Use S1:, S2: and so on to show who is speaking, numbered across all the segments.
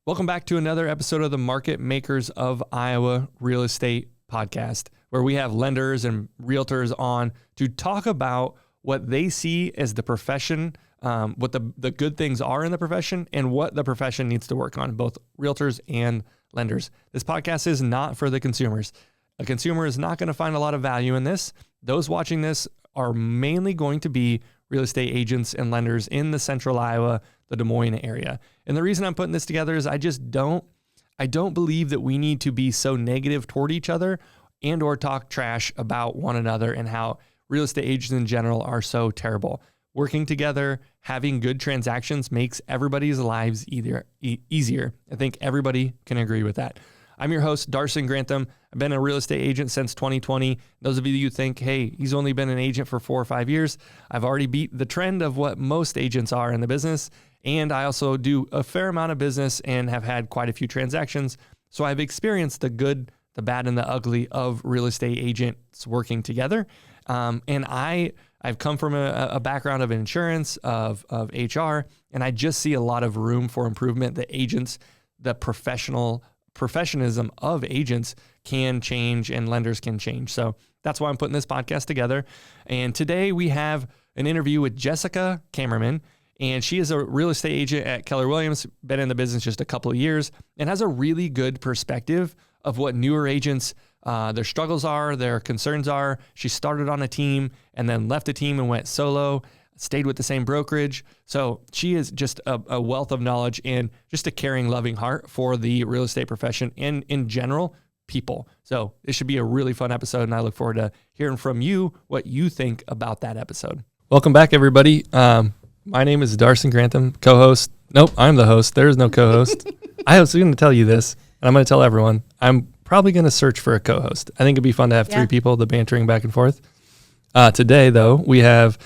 S1: Welcome back to another episode of the Market Makers of Iowa Real Estate Podcast, where we have lenders and realtors on to talk about what they see as the profession, what the good things are in the profession, and what the profession needs to work on, both realtors and lenders. This podcast is not for the consumers. A consumer is not going to find a lot of value in this. Those watching this are mainly going to be real estate agents and lenders in the central Iowa, the Des Moines area. And the reason I'm putting this together is I don't believe that we need to be so negative toward each other and or talk trash about one another and how real estate agents in general are so terrible. Working together, having good transactions makes everybody's lives easier. I think everybody can agree with that. I'm your host, Darson Grantham. I've been a real estate agent since 2020. Those of you who think, hey, he's only been an agent for 4 or 5 years, I've already beat the trend of what most agents are in the business. And I also do a fair amount of business and have had quite a few transactions. So I've experienced the good, the bad, and the ugly of real estate agents working together. And I've come from a background of insurance, of HR, and I just see a lot of room for improvement that agents, the professionalism of agents can change and lenders can change. So that's why I'm putting this podcast together. And today we have an interview with Jessica Kamerman, and she is a real estate agent at Keller Williams, been in the business just a couple of years, and has a really good perspective of what newer agents, their struggles are, their concerns are. She started on a team and then left the team and went solo, stayed with the same brokerage. So she is just a wealth of knowledge and just a caring, loving heart for the real estate profession and in general, people. So this should be a really fun episode, and I look forward to hearing from you what you think about that episode. Welcome back, everybody. My name is Darson Grantham, co-host. Nope, I'm the host. There is no co-host. I was going to tell you this, and I'm going to tell everyone. I'm probably going to search for a co-host. I think it'd be fun to have 3 people, the bantering back and forth. Today, though, we have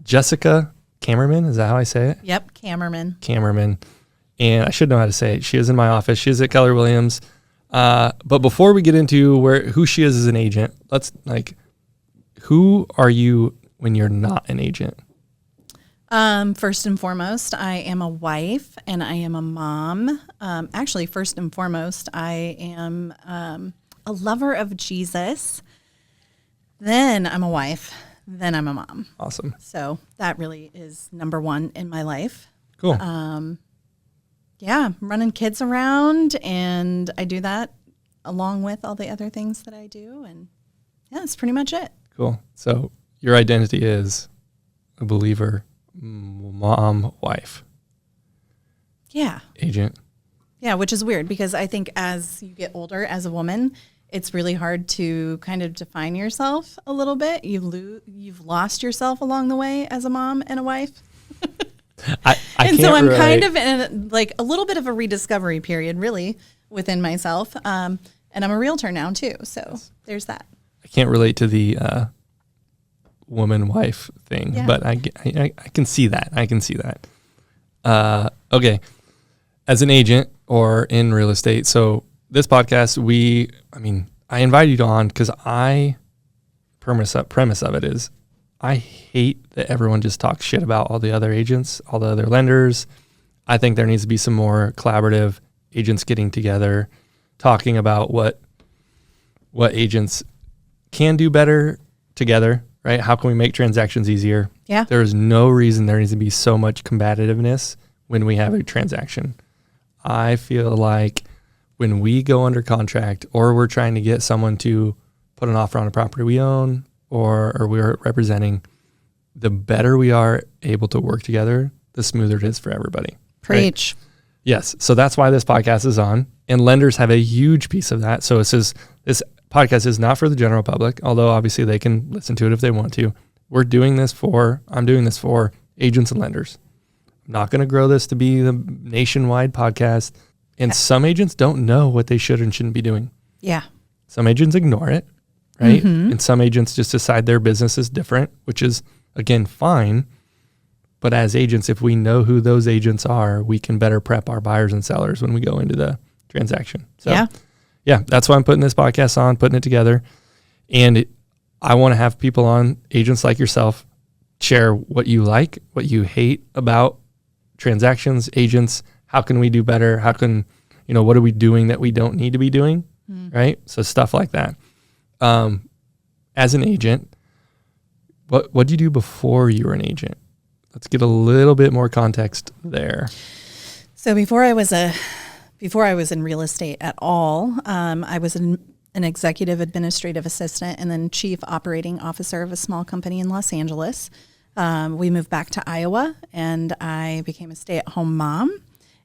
S1: Jessica Kamerman. Is that how I say it?
S2: Yep,
S1: Kamerman. And I should know how to say it. She is in my office. She is at Keller Williams. But before we get into who she is as an agent, who are you when you're not an agent?
S2: First and foremost, I am a wife and I am a mom. Actually, first and foremost, I am a lover of Jesus. Then I'm a wife. Then I'm a mom.
S1: Awesome.
S2: So that really is number one in my life.
S1: Cool.
S2: Running kids around, and I do that along with all the other things that I do. And yeah, that's pretty much it.
S1: Cool. So your identity is a believer, mom, wife.
S2: Yeah.
S1: Agent.
S2: Yeah, which is weird because I think as you get older as a woman, it's really hard to kind of define yourself a little bit. You've lost yourself along the way as a mom and a wife. I'm kind of in a little bit of a rediscovery period, really, within myself. And I'm a realtor now too, so there's that.
S1: I can't relate to the woman-wife thing, but I can see that. Okay, as an agent or in real estate, so this podcast, I invited you on because premise of it is, I hate that everyone just talks shit about all the other agents, all the other lenders. I think there needs to be some more collaborative agents getting together, talking about what agents can do better together, right? How can we make transactions easier?
S2: Yeah.
S1: There is no reason there needs to be so much combativeness when we have a transaction. I feel like when we go under contract or we're trying to get someone to put an offer on a property we own or we're representing, the better we are able to work together, the smoother it is for everybody.
S2: Preach.
S1: Right? Yes. So that's why this podcast is on. And lenders have a huge piece of that. So this podcast is not for the general public, although obviously they can listen to it if they want to. I'm doing this for agents and lenders. I'm not going to grow this to be the nationwide podcast. And some agents don't know what they should and shouldn't be doing.
S2: Yeah.
S1: Some agents ignore it, right?
S2: Mm-hmm.
S1: And some agents just decide their business is different, which is, again, fine. But as agents, if we know who those agents are, we can better prep our buyers and sellers when we go into the transaction. So, yeah, that's why I'm putting this podcast on, putting it together. And I want to have people on, agents like yourself, share what you like, what you hate about transactions, agents. How can we do better? How can what are we doing that we don't need to be doing? Right? So stuff like that. As an agent, what did you do before you were an agent? Let's get a little bit more context there.
S2: So before I was in real estate at all, I was an executive administrative assistant and then chief operating officer of a small company in Los Angeles. We moved back to Iowa, and I became a stay-at-home mom.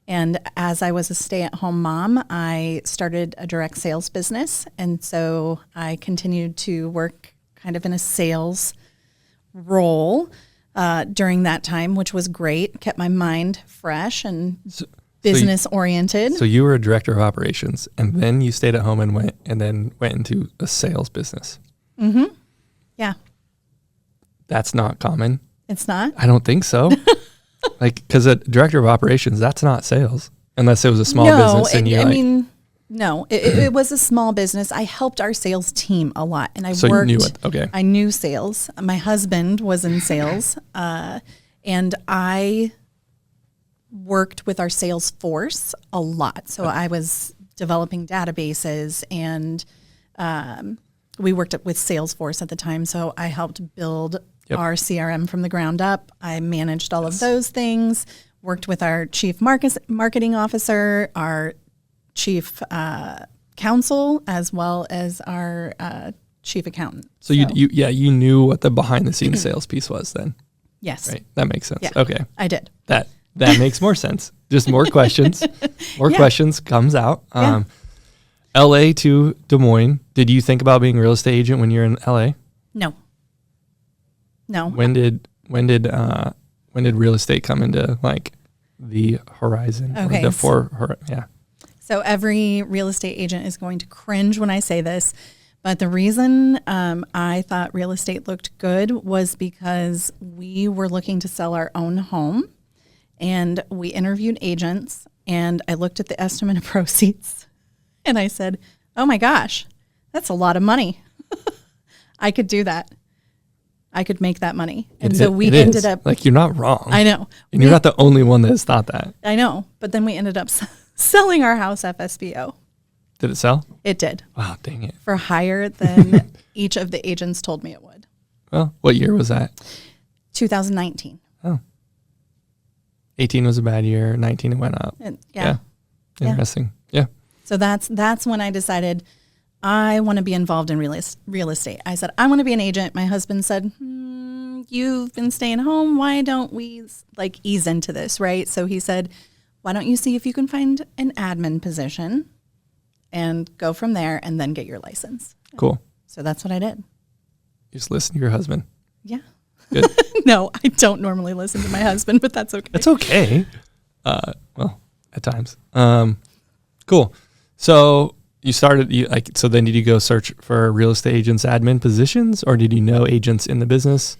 S2: And as I was a stay-at-home mom, I started a direct sales business. And so I continued to work kind of in a sales role during that time, which was great, kept my mind fresh and business-oriented.
S1: So you were a director of operations, and then you stayed at home and went into a sales business.
S2: Mm-hmm. Yeah.
S1: That's not common.
S2: It's not?
S1: I don't think so. Because a director of operations, that's not sales, unless it was a small business.
S2: No, it was a small business. I helped our sales team a lot, and
S1: you knew it. Okay.
S2: I knew sales. My husband was in sales, and I worked with our sales force a lot. So I was developing databases, and we worked with Salesforce at the time. So I helped build our CRM from the ground up. I managed all of those things, worked with our chief marketing officer, our chief counsel, as well as our chief accountant.
S1: So you knew what the behind the scenes sales piece was then.
S2: Yes.
S1: Right. That makes sense.
S2: Yeah,
S1: okay.
S2: I did.
S1: That makes more sense. Just more questions. More questions comes out. LA to Des Moines. Did you think about being a real estate agent when you're in LA?
S2: No.
S1: When did real estate come into like the horizon?
S2: Okay.
S1: Yeah.
S2: So every real estate agent is going to cringe when I say this, but the reason I thought real estate looked good was because we were looking to sell our own home, and we interviewed agents, and I looked at the estimate of proceeds, and I said, "Oh my gosh, that's a lot of money. I could do that. I could make that money." And so we ended up
S1: like, you're not wrong.
S2: I know.
S1: And you're not the only one that has thought that.
S2: I know. But then we ended up selling our house FSBO.
S1: Did it sell?
S2: It did.
S1: Wow, dang it.
S2: For higher than each of the agents told me it would.
S1: Well, what year was that?
S2: 2019.
S1: Oh. 18 was a bad year. 19 it went up.
S2: Yeah.
S1: Interesting. Yeah.
S2: So that's when I decided I want to be involved in real estate. I said, I want to be an agent. My husband said, you've been staying home. Why don't we ease into this, right? So he said, why don't you see if you can find an admin position and go from there and then get your license.
S1: Cool.
S2: So that's what I did.
S1: You just listen to your husband.
S2: Yeah.
S1: Good.
S2: No, I don't normally listen to my husband, but that's okay.
S1: It's okay. Well, at times. Cool. So you started, so then did you go search for real estate agents admin positions, or did you know agents in the business?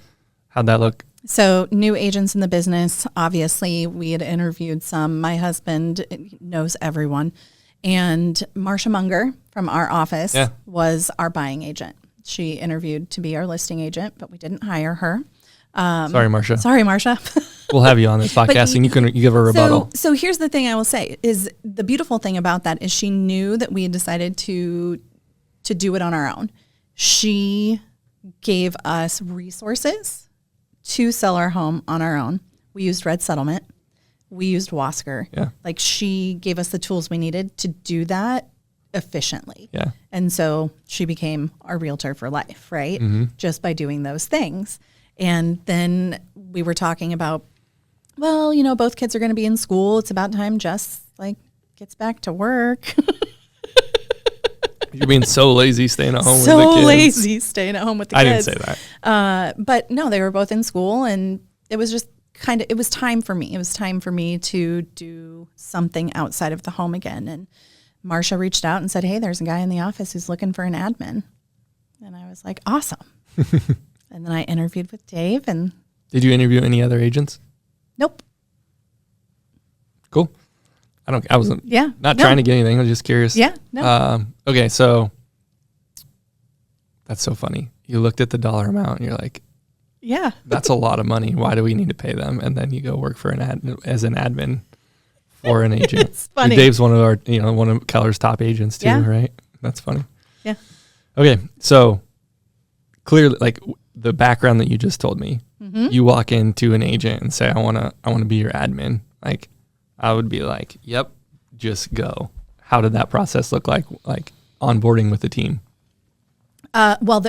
S1: How'd that look?
S2: So new agents in the business, obviously we had interviewed some. My husband knows everyone. And Marcia Munger from our office was our buying agent. She interviewed to be our listing agent, but we didn't hire her.
S1: Sorry, Marcia. We'll have you on this podcast and you give a rebuttal.
S2: So here's the thing I will say is the beautiful thing about that is she knew that we had decided to do it on our own. She gave us resources to sell our home on our own. We used Red Settlement. We used Wasker.
S1: Yeah.
S2: She gave us the tools we needed to do that efficiently.
S1: Yeah.
S2: And so she became our realtor for life, right?
S1: Mm-hmm.
S2: Just by doing those things. And then we were talking about, well, both kids are going to be in school. It's about time Jess gets back to work.
S1: You're being so lazy staying at home with the kids.
S2: So lazy staying at home with the kids.
S1: I didn't say
S2: that. But no, they were both in school, and it was just it was time for me. It was time for me to do something outside of the home again. And Marcia reached out and said, hey, there's a guy in the office who's looking for an admin. And I was like, awesome. And then I interviewed with Dave. And
S1: did you interview any other agents?
S2: Nope.
S1: Cool. I wasn't trying to get anything. I was just curious.
S2: Yeah. No.
S1: Okay. So that's so funny. You looked at the dollar amount and you're like, yeah, that's a lot of money. Why do we need to pay them? And then you go work for as an admin for an agent.
S2: It's funny.
S1: Dave's one of our, one of Keller's top agents too,
S2: Yeah.
S1: right? That's funny.
S2: Yeah.
S1: Okay, so clearly, like the background that you just told me, you walk into an agent and say, "I want to be your admin." Like, I would be like, "Yep, just go." How did that process look like onboarding with the team?
S2: Well,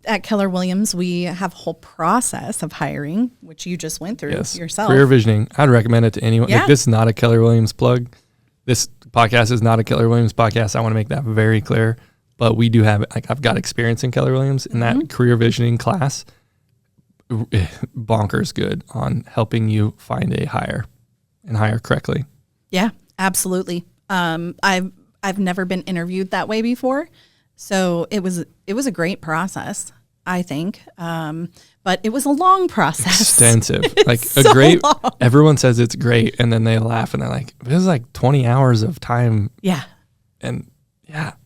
S2: at Keller Williams, we have a whole process of hiring, which you just went through yourself.
S1: Career visioning. I'd recommend it to anyone.
S2: Yeah.
S1: Like, this is not a Keller Williams plug. This podcast is not a Keller Williams podcast. I want to make that very clear. But we do have, I've got experience in Keller Williams in that career visioning class. Bonkers good on helping you find a hire and hire correctly.
S2: Yeah, absolutely. I've never been interviewed that way before. So it was a great process, I think. But it was a long process.
S1: Extensive. Like
S2: long.
S1: Everyone says it's great. And then they laugh and they're like, this is like 20 hours of time.
S2: Yeah.
S1: And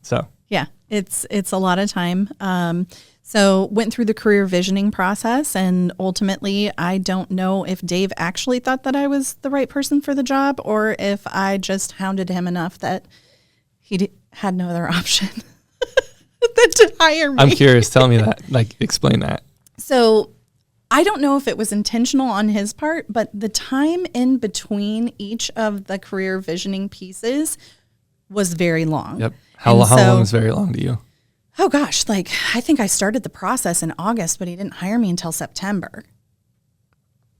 S1: so.
S2: Yeah, it's a lot of time. So went through the career visioning process, and ultimately, I don't know if Dave actually thought that I was the right person for the job, or if I just hounded him enough that he had no other option than to hire me.
S1: I'm curious. Tell me that. Explain that.
S2: So I don't know if it was intentional on his part, but the time in between each of the career visioning pieces was very long.
S1: Yep. How long is very long to you?
S2: Oh gosh, I think I started the process in August, but he didn't hire me until September.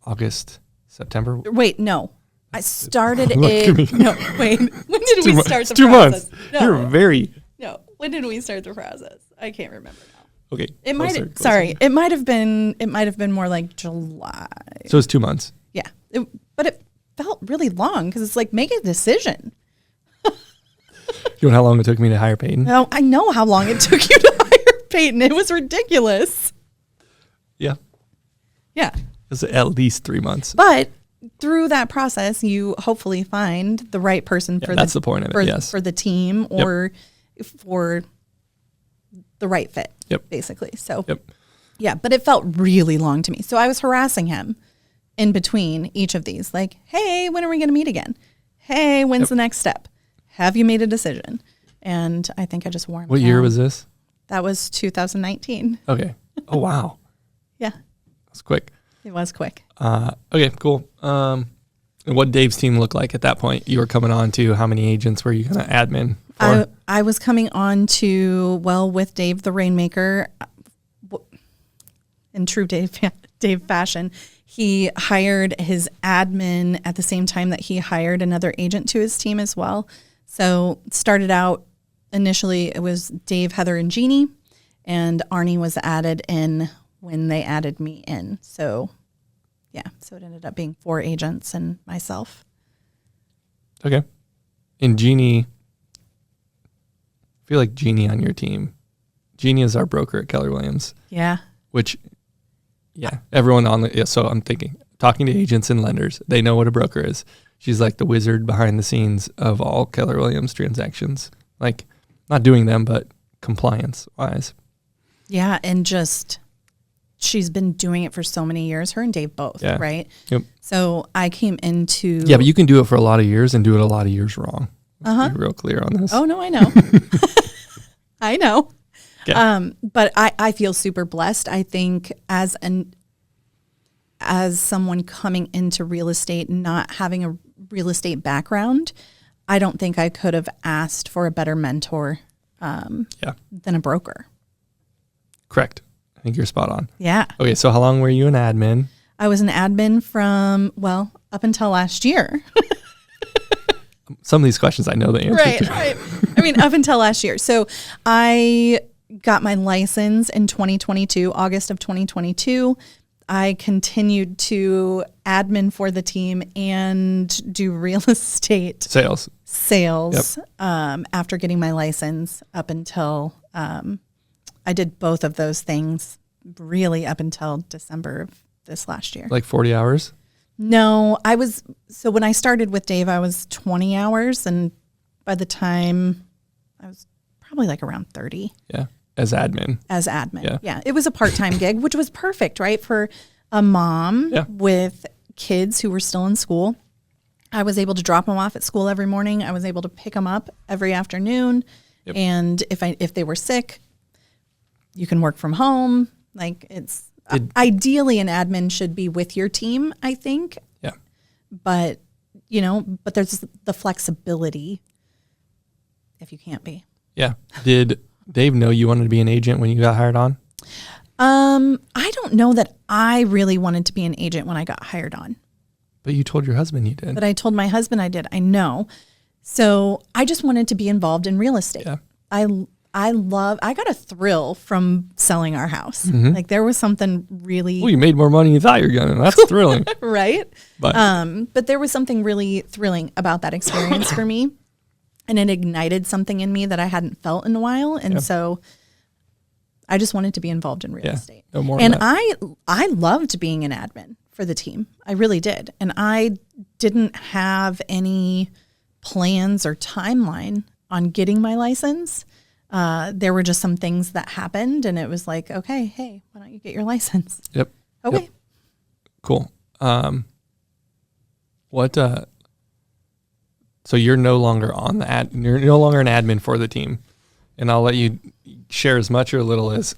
S1: August, September?
S2: Wait, no. I started
S1: Look at me.
S2: No, wait. When did we start the
S1: 2
S2: process?
S1: months.
S2: No,
S1: You're very...
S2: No. When did we start the process? I can't remember now.
S1: Okay.
S2: It might
S1: closer.
S2: it might have been more like July.
S1: So it's 2 months.
S2: Yeah. But it felt really long because it's like, make a decision.
S1: You know how long it took me to hire Peyton?
S2: No, I know how long it took you to hire Peyton. It was ridiculous.
S1: Yeah.
S2: Yeah.
S1: It was at least 3 months.
S2: But through that process, you hopefully find the right person for
S1: that's the point of it, yes.
S2: for the team or for the right fit, basically. So, yeah, but it felt really long to me. So I was harassing him in between each of these, like, hey, when are we going to meet again? Hey, when's the next step? Have you made a decision? And I think I just wore him
S1: What
S2: down.
S1: year was this?
S2: That was 2019.
S1: Okay. Oh, wow.
S2: Yeah.
S1: That's quick.
S2: It was quick.
S1: Okay, cool. And what Dave's team looked like at that point? You were coming on to how many agents were you going to admin for?
S2: I was coming on to, with Dave the Rainmaker, in true Dave fashion, he hired his admin at the same time that he hired another agent to his team as well. So started out initially, it was Dave, Heather, and Jeannie, and Arnie was added in when they added me in. So, so it ended up being 4 agents and myself.
S1: Okay. And Jeannie, I feel like Jeannie on your team. Jeannie is our broker at Keller Williams.
S2: Yeah.
S1: Which, everyone so I'm thinking, talking to agents and lenders, they know what a broker is. She's like the wizard behind the scenes of all Keller Williams transactions. Like, not doing them, but compliance-wise.
S2: Yeah, and she's been doing it for so many years, her and Dave both, right?
S1: Yep.
S2: So I came into...
S1: Yeah, but you can do it for a lot of years and do it a lot of years wrong. Let's be real clear on this.
S2: Oh, no, I know. I know.
S1: Okay.
S2: But I feel super blessed. I think as someone coming into real estate, not having a real estate background, I don't think I could have asked for a better mentor than a broker.
S1: Correct. I think you're spot on.
S2: Yeah.
S1: Okay, so how long were you an admin?
S2: I was an admin from, up until last year.
S1: Some of these questions I know the answer to.
S2: Right. I mean, up until last year. So I got my license in 2022, August of 2022. I continued to admin for the team and do real estate
S1: sales
S2: after getting my license up until I did both of those things really up until December of this last year.
S1: Like 40 hours?
S2: No, so when I started with Dave, I was 20 hours. And by the time I was probably like around 30.
S1: Yeah. As admin.
S2: Yeah. It was a part-time gig, which was perfect, right? For a mom with kids who were still in school. I was able to drop them off at school every morning. I was able to pick them up every afternoon.
S1: Yep.
S2: And if they were sick, you can work from home. Like ideally an admin should be with your team, I think.
S1: Yeah.
S2: But, but there's the flexibility if you can't be.
S1: Yeah. Did Dave know you wanted to be an agent when you got hired on?
S2: I don't know that I really wanted to be an agent when I got hired on.
S1: But you told your husband you did.
S2: But I told my husband I did. I know. So I just wanted to be involved in real estate.
S1: Yeah.
S2: I got a thrill from selling our house.
S1: Mm-hmm.
S2: Like there was something really.
S1: Well, you made more money than you thought you were going to. That's thrilling.
S2: Right.
S1: But
S2: there was something really thrilling about that experience for me. And it ignited something in me that I hadn't felt in a while. And so I just wanted to be involved in real estate.
S1: No more
S2: and
S1: of that.
S2: I loved being an admin for the team. I really did. And I didn't have any plans or timeline on getting my license. There were just some things that happened and it was like, okay, hey, why don't you get your license?
S1: Yep.
S2: Okay.
S1: Yep. Cool. So you're no longer you're no longer an admin for the team. And I'll let you share as much or little as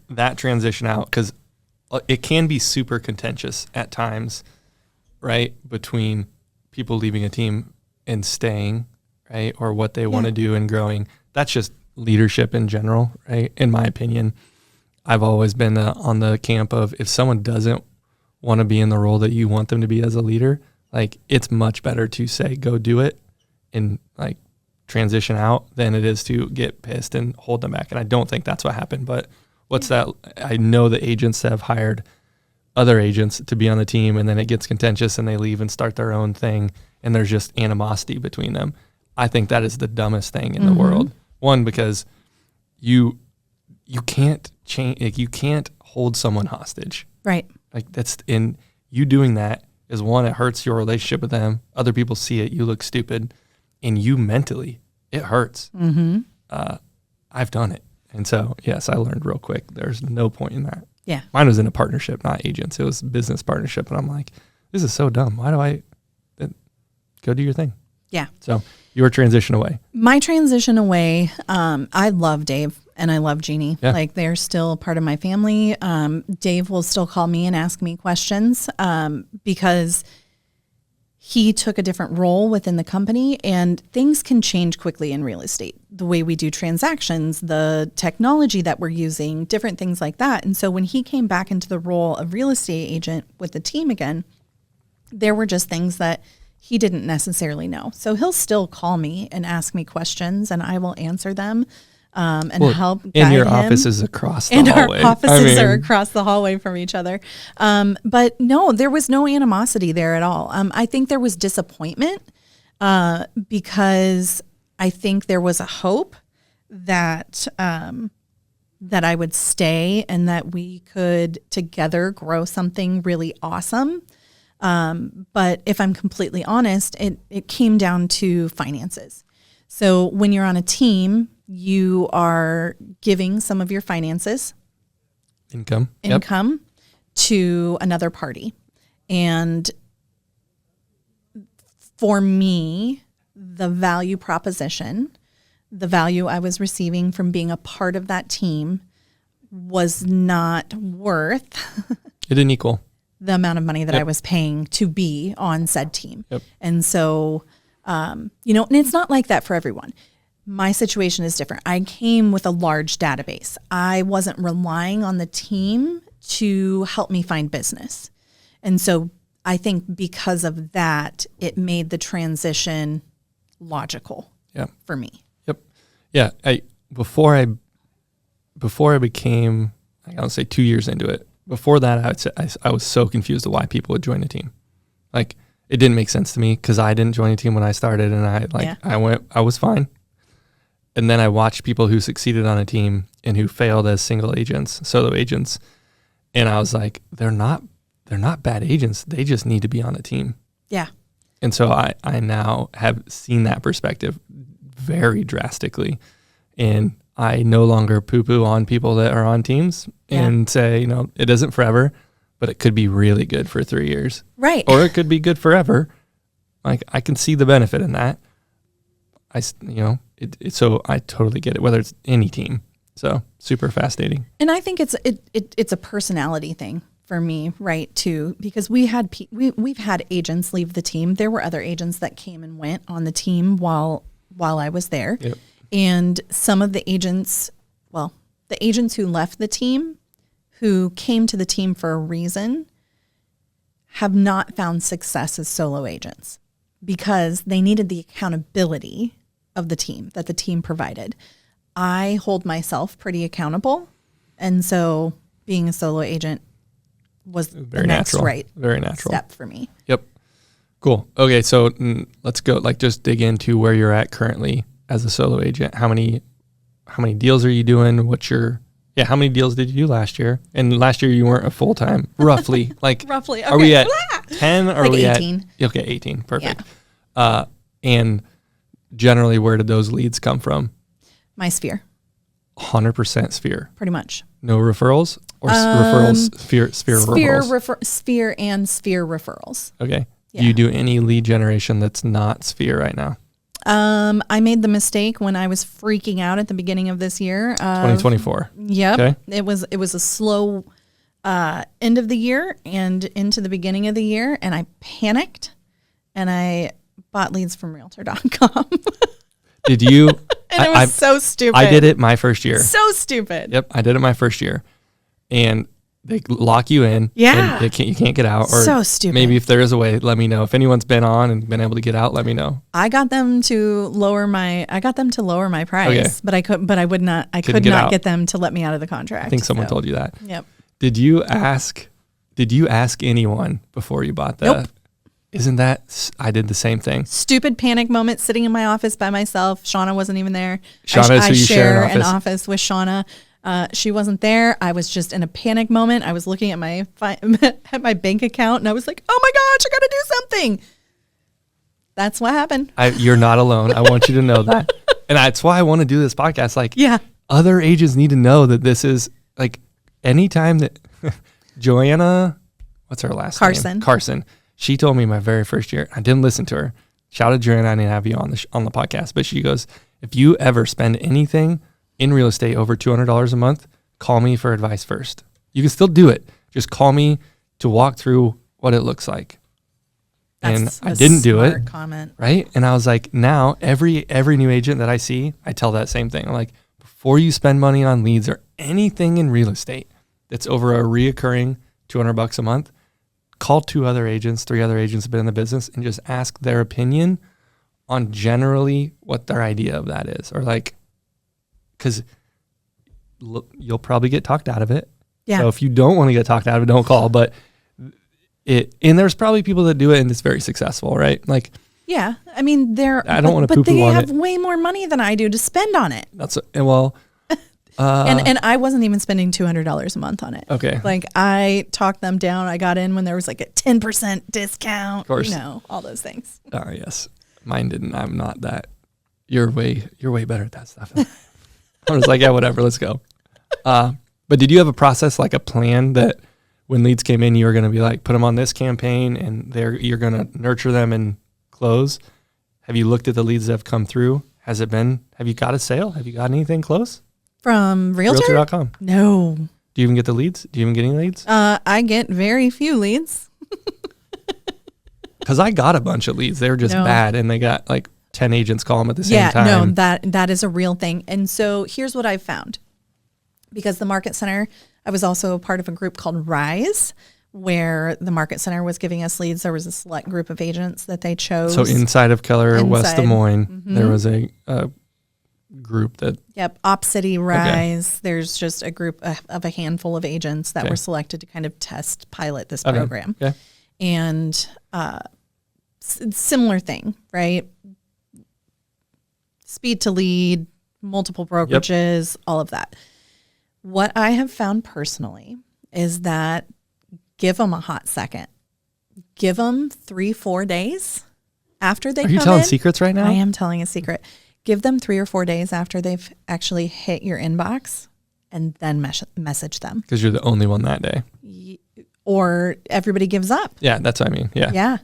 S1: that transition out, because it can be super contentious at times, right? Between people leaving a team and staying, right? Or what they want to do and growing. That's just leadership in general, right? In my opinion, I've always been on the camp of if someone doesn't want to be in the role that you want them to be as a leader, like it's much better to say, go do it and like transition out than it is to get pissed and hold them back. And I don't think that's what happened, but I know the agents have hired other agents to be on the team and then it gets contentious and they leave and start their own thing and there's just animosity between them. I think that is the dumbest thing in the world. One, because you can't change, like you can't hold someone hostage.
S2: Right.
S1: Like in you doing that is one, it hurts your relationship with them. Other people see it, you look stupid, and you mentally, it hurts.
S2: Mm-hmm.
S1: I've done it. And so, yes, I learned real quick. There's no point in that.
S2: Yeah.
S1: Mine was in a partnership, not agents. It was business partnership. And I'm like, this is so dumb. Why do I go do your thing?
S2: Yeah.
S1: So your transition away.
S2: My transition away, I love Dave and I love Jeannie.
S1: Yeah.
S2: Like they're still part of my family. Dave will still call me and ask me questions because he took a different role within the company and things can change quickly in real estate. The way we do transactions, the technology that we're using, different things like that. And so when he came back into the role of real estate agent with the team again, there were just things that he didn't necessarily know. So he'll still call me and ask me questions and I will answer them and help guide him.
S1: And your office is across the hallway.
S2: And our offices are across the hallway from each other. But no, there was no animosity there at all. I think there was disappointment because I think there was a hope that that I would stay and that we could together grow something really awesome. But if I'm completely honest, it came down to finances. So when you're on a team, you are giving some of your finances,
S1: income
S2: to another party. And for me, the value proposition, the value I was receiving from being a part of that team was not worth
S1: It didn't equal
S2: the amount of money that I was paying to be on said team.
S1: Yep.
S2: And so, and it's not like that for everyone. My situation is different. I came with a large database. I wasn't relying on the team to help me find business. And so I think because of that, it made the transition logical for me.
S1: Yep. Yeah. Before I became, I don't say 2 years into it, before that, I was so confused of why people would join a team. Like it didn't make sense to me because I didn't join a team when I started and I was fine. And then I watched people who succeeded on a team and who failed as single agents, solo agents. And I was like, they're not bad agents. They just need to be on a team.
S2: Yeah.
S1: And so I now have seen that perspective very drastically. And I no longer poo-poo on people that are on teams and say, it isn't forever, but it could be really good for 3 years.
S2: Right.
S1: Or it could be good forever. Like, I can see the benefit in that. So I totally get it, whether it's any team. So super fascinating.
S2: And I think it's a personality thing for me, right, too, because we've had agents leave the team. There were other agents that came and went on the team while I was there.
S1: Yep.
S2: And some of the agents who left the team, who came to the team for a reason, have not found success as solo agents because they needed the accountability of the team that the team provided. I hold myself pretty accountable. And so being a solo agent was
S1: Very
S2: the next
S1: natural.
S2: right
S1: Very natural
S2: step for me.
S1: Yep. Cool. Okay. So let's go, like, just dig into where you're at currently as a solo agent. How many deals are you doing? How many deals did you do last year? And last year you weren't a full-time, roughly.
S2: Roughly. Okay.
S1: Are we at 10 or
S2: Like
S1: are we
S2: 18.
S1: Okay, 18. Perfect. Yeah. And generally, where did those leads come from?
S2: My sphere.
S1: 100% sphere.
S2: Pretty much.
S1: No referrals or referrals, sphere referrals?
S2: Sphere and sphere referrals.
S1: Okay.
S2: Yeah.
S1: Do you do any lead generation that's not sphere right now?
S2: I made the mistake when I was freaking out at the beginning of this year.
S1: 2024.
S2: Yep.
S1: Okay.
S2: It was a slow end of the year and into the beginning of the year, and I panicked and I bought leads from Realtor.com.
S1: Did you?
S2: And it was so stupid.
S1: I did it my first year.
S2: So stupid.
S1: Yep, I did it my first year, and they lock you in.
S2: Yeah.
S1: And you can't get out. Or
S2: so stupid.
S1: Maybe if there is a way, let me know. If anyone's been on and been able to get out, let me know.
S2: I got them to lower my price,
S1: Okay.
S2: but I could not get them to let me out of the contract.
S1: I think someone told you that.
S2: Yep.
S1: Did you ask anyone before you bought that?
S2: Nope.
S1: Isn't that, I did the same thing.
S2: Stupid panic moment sitting in my office by myself. Shauna wasn't even there.
S1: Shauna,
S2: I
S1: so you share an office.
S2: office with Shauna. She wasn't there. I was just in a panic moment. I was looking at my bank account and I was like, oh my gosh, I got to do something. That's what happened.
S1: You're not alone. I want you to know that. And that's why I want to do this podcast. Like,
S2: Yeah.
S1: other agents need to know that this is, like, anytime that Joanna, what's her last name? Carson. She told me my very first year. I didn't listen to her. Shout out Joanna. I didn't have you on the podcast, but she goes, if you ever spend anything in real estate over $200 a month, call me for advice first. You can still do it. Just call me to walk through what it looks like.
S2: That's
S1: and I didn't do it.
S2: Comment.
S1: Right. And I was like, now every new agent that I see, I tell that same thing. I'm like, before you spend money on leads or anything in real estate that's over a reoccurring $200 a month, call 3 other agents have been in the business and just ask their opinion on generally what their idea of that is. Or like, because you'll probably get talked out of it.
S2: Yeah.
S1: So if you don't want to get talked out of it, don't call. But and there's probably people that do it and it's very successful, right? Like,
S2: yeah. I mean,
S1: I don't want to poo-poo on it.
S2: But they have way more money than I do to spend on it. And I wasn't even spending $200 a month on it.
S1: Okay.
S2: Like, I talked them down. I got in when there was like a 10% discount.
S1: Of course.
S2: All those things.
S1: Oh, yes. Mine didn't. I'm not that. You're way better at that stuff. I was like, yeah, whatever, let's go. But did you have a process, like a plan that when leads came in, you were going to be like, put them on this campaign and you're going to nurture them and close? Have you looked at the leads that have come through? Have you got a sale? Have you got anything close?
S2: From Realtor?
S1: Realtor.com.
S2: No.
S1: Do you even get the leads? Do you even get any leads?
S2: I get very few leads.
S1: Because I got a bunch of leads. They were just bad and they got like 10 agents call them at the same time.
S2: Yeah, no, that is a real thing. And so here's what I've found. Because the Market Center, I was also a part of a group called Rise, where the Market Center was giving us leads. There was a select group of agents that they chose.
S1: So inside of Keller, West Des Moines, there was a group that...
S2: Yep, Op City Rise. Okay. There's just a group of a handful of agents that were selected to kind of pilot this program.
S1: Okay.
S2: And similar thing, right? Speed to lead, multiple brokerages, all of that. What I have found personally is that give them a hot second. Give them 3-4 days after they come in.
S1: Are you telling secrets right now?
S2: I am telling a secret. Give them 3 or 4 days after they've actually hit your inbox and then message them.
S1: Because you're the only one that day.
S2: Or everybody gives up.
S1: Yeah, that's what I mean. Yeah.
S2: Yeah.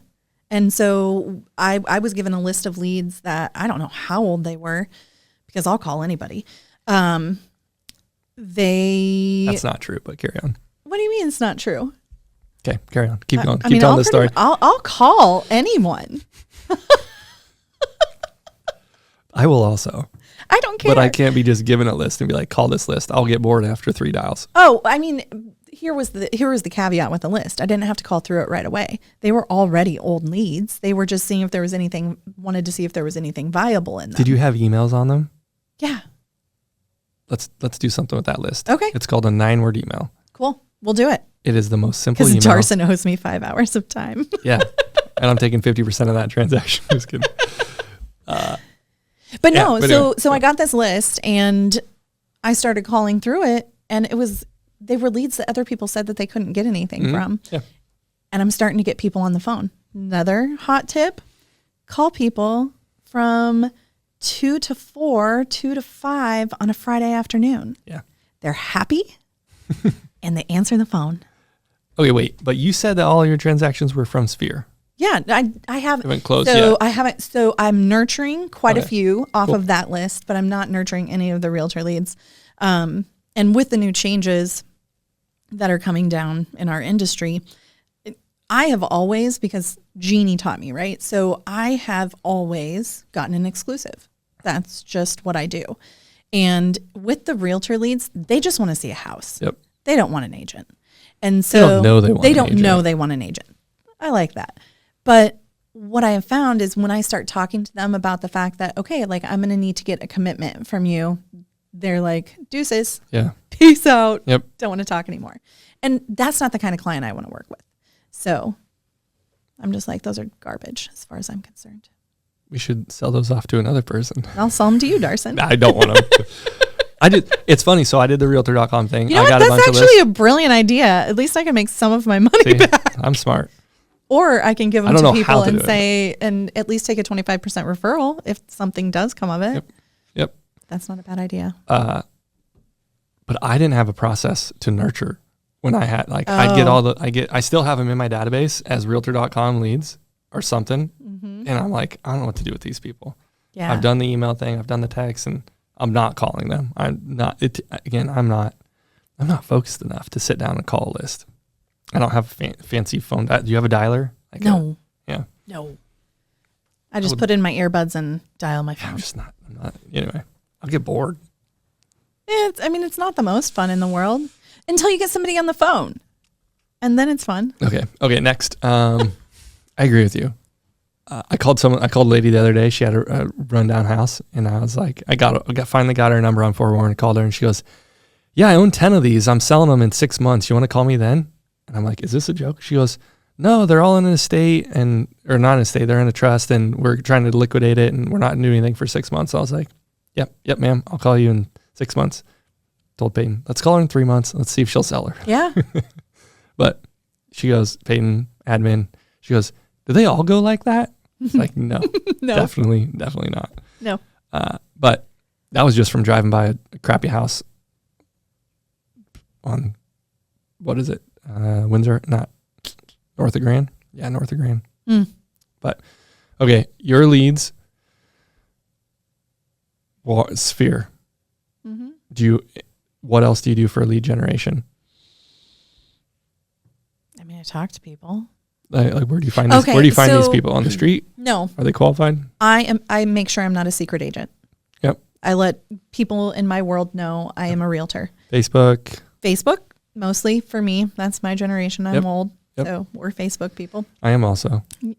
S2: And so I was given a list of leads that I don't know how old they were, because I'll call anybody.
S1: That's not true, but carry on.
S2: What do you mean it's not true?
S1: Okay, carry on. Keep going.
S2: I
S1: Keep
S2: mean,
S1: telling the story.
S2: I'll call anyone.
S1: I will also.
S2: I don't care.
S1: But I can't be just given a list and be like, call this list. I'll get bored after 3 dials.
S2: Oh, I mean, here was the caveat with the list. I didn't have to call through it right away. They were already old leads. They were just seeing if there was anything, wanted to see if there was anything viable in them.
S1: Did you have emails on them?
S2: Yeah.
S1: Let's do something with that list.
S2: Okay.
S1: It's called a 9-word email.
S2: Cool. We'll do it.
S1: It is the most simple email.
S2: Because Darson owes me 5 hours of time.
S1: Yeah. And I'm taking 50% of that transaction. Just kidding.
S2: But no,
S1: anyway,
S2: so I got this list and I started calling through it, and they were leads that other people said that they couldn't get anything from.
S1: Yeah.
S2: And I'm starting to get people on the phone. Another hot tip, call people from 2 to 4, 2 to 5 on a Friday afternoon.
S1: Yeah.
S2: They're happy and they answer the phone.
S1: Okay, wait. But you said that all your transactions were from Sphere.
S2: Yeah, I haven't
S1: closed
S2: so
S1: yet.
S2: I haven't. So I'm nurturing quite a
S1: Okay.
S2: few off of that list, but I'm not nurturing any of the realtor leads. And with the new changes that are coming down in our industry, I have always, because Jeannie taught me, right? So I have always gotten an exclusive. That's just what I do. And with the realtor leads, they just want to see a house.
S1: Yep.
S2: They don't want an agent. And so
S1: They don't know they want
S2: they
S1: an
S2: don't
S1: agent.
S2: know they want an agent. I like that. But what I have found is when I start talking to them about the fact that, okay, like I'm going to need to get a commitment from you, they're like, deuces,
S1: Yeah.
S2: peace out.
S1: Yep.
S2: Don't want to talk anymore. And that's not the kind of client I want to work with. So I'm just like, those are garbage as far as I'm concerned.
S1: We should sell those off to another person.
S2: I'll sell them to you, Darson.
S1: I don't want them. It's funny. So I did the Realtor.com thing.
S2: You know
S1: I
S2: what?
S1: got a bunch
S2: That's
S1: of
S2: actually
S1: lists.
S2: a brilliant idea. At least I can make some of my money back.
S1: I'm smart.
S2: Or I can give them
S1: I don't
S2: to
S1: know
S2: people
S1: how to
S2: and
S1: do it.
S2: say, and at least take a 25% referral if something does come of it.
S1: Yep.
S2: That's not a bad idea.
S1: But I didn't have a process to nurture when I had, like, I still have them in my database as Realtor.com leads or something. And I'm like, I don't know what to do with these people.
S2: Yeah.
S1: I've done the email thing. I've done the text, and I'm not calling them. I'm not focused enough to sit down and call a list. I don't have a fancy phone. Do you have a dialer?
S2: No.
S1: Yeah.
S2: No. I just put in my earbuds and dial my phone.
S1: I'm not. Anyway, I'll get bored.
S2: It's not the most fun in the world until you get somebody on the phone. And then it's fun.
S1: Okay. Next. I agree with you. I called a lady the other day. She had a rundown house, and I was like, finally got her number on Forewarn and called her, and she goes, yeah, I own 10 of these. I'm selling them in 6 months. You want to call me then? And I'm like, is this a joke? She goes, no, they're all in an estate or not an estate. They're in a trust, and we're trying to liquidate it, and we're not doing anything for 6 months. So I was like, yep, ma'am. I'll call you in 6 months. Told Peyton, let's call her in 3 months. Let's see if she'll sell her.
S2: Yeah.
S1: But she goes, Peyton, admin, she goes, do they all go like that? It's like, no,
S2: No.
S1: definitely not.
S2: No.
S1: But that was just from driving by a crappy house on, what is it? Windsor, not North of Grand. Yeah, North of Grand. But okay, your leads, Sphere. What else do you do for lead generation?
S2: I mean, I talk to people.
S1: Like, where do you find these?
S2: Okay,
S1: Where do you find these
S2: so-
S1: people on the street?
S2: No.
S1: Are they qualified?
S2: I make sure I'm not a secret agent.
S1: Yep.
S2: I let people in my world know I am a realtor.
S1: Facebook.
S2: Facebook, mostly for me. That's my generation. I'm
S1: Yep.
S2: old.
S1: Yep.
S2: So we're Facebook people.
S1: I am also.
S2: You're